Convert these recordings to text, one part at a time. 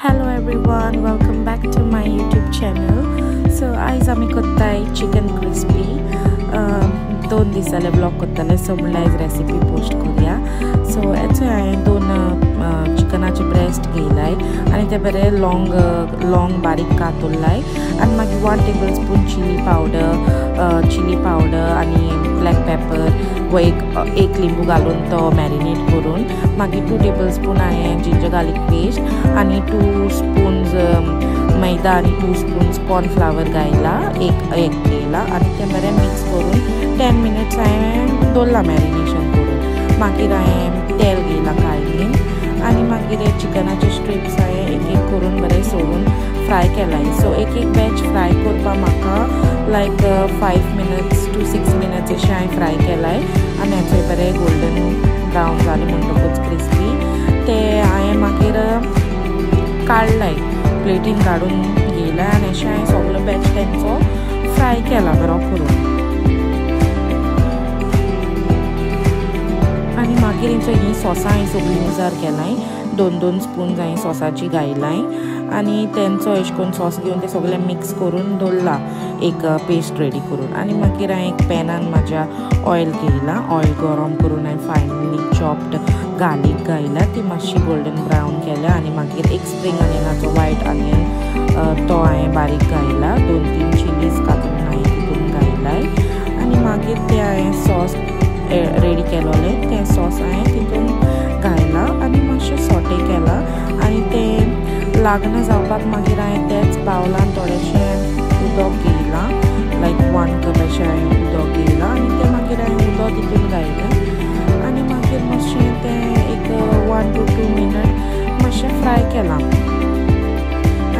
Hello everyone, welcome back to my YouTube channel. So आज आमी कोत्ताय चिकन क्रिस्पी. 2 दीस जाले ब्लॉग कोत्ताले, सो म्हणल्यार आज रेसिपी पोस्ट करूया. सो हेचो हांवें 2 चिकनाचे ब्रेस्ट घेयलाय आनी ते बरे लॉंग बारीक कातुरलाय आनी मागीर 1 टेबलस्पून चिली पावडर आनी ब्लॅक पेपर वो एक लिंबू घालून तो मॅरिनेट करून मागीर 2 टेबलस्पून हांवें जिंजर गार्लिक पेस्ट आनी 2 स्पून्स मैदा आनी 2 स्पून्स कॉर्नफ्लावर घायला एक एग घेयला आनी ते बरें मिक्स करून 10 मिनिट्स हांवें दवरला मॅरिनेशन करून. मागीर हांवें तेल घेयला काळजीन आनी मागीर हे चिकनाचे स्ट्रिप्स हांवें एक करून बरें सोडून फ्राय केलाय. सो एक बॅच फ्राय करपा म्हाका लायक 5 मिनिट्स to 6 मिनिट्स अशें हांवें फ्राय केलाय आनी हेचो बरें गोल्डन ब्रावन जालें म्हणटकूच क्रिस्पी ते हांवें मागीर काडलाय प्लेटीन काडून घेयलाय आनी अशें हांवें सगळो बॅच तेंचो फ्राय केला बरो करून. आनी मागीर ही सॉसां हांवें सगळीं उजार केलाय 2 स्पून्स हांवें सॉसाची घायलाय आनी तेंचो अशें करून सॉस घेवन ते सगळें मिक्स करून दवरला एक पेस्ट रेडी करून. आनी मागीर हांवें एक पॅनान म्हाज्या ऑयल घेयला, ऑयल गरम करून हांवें फायनली चॉप्ड गार्लीक घायला, ती मातशी गोल्डन ब्रावन केल्या आनी मागीर एक स्प्रिंग ऑनियनाचो व्हायट ऑनियन तो हांवें बारीक घायला, 2-3 चिलीज कातून हांवें तितून घायलाय आनी मागीर ते हांवें सॉस रेडी केलोले ते सॉस हांवें तितून घायला आनी मातशें सॉटे केला आनी ते लागना जावपाक मागीर हांवें तेच बावलान थोडेशें उदक घेयला लायक 1 कप अशें हांवें उदक घेयला आनी ते मागीर हांवें उदक तितून घायलें आनी मागीर मातशें तें एक 1 to 2 मिनट मातशें फ्राय केलां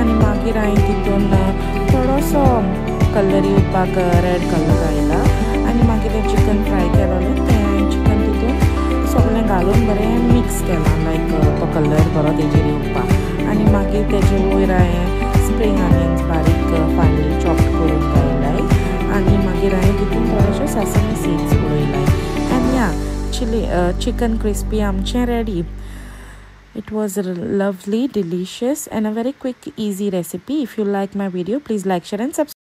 आनी मागीर हांवें तितून थोडोसो कलर येवपाक रेड कलर घायला आनी मागीर तें चिकन फ्राय केलोलें तें हांवें चिकन तितून सगळें घालून बरें मिक्स केलां लायक तो कलर बरो तेजेर येवपाक आनी मागीर तेजे वयर हांवें स्प्रिंग ऑनियन्स बारीक फायनली चॉप करून घायलाय आनी मागीर हांवें तितून थोडेशे सेसमी सीड्स उडयलाय आनी चिकन क्रिस्पी आमचें ready. It was lovely, delicious and a very quick, easy recipe. If you like my video, please like, share and subscribe.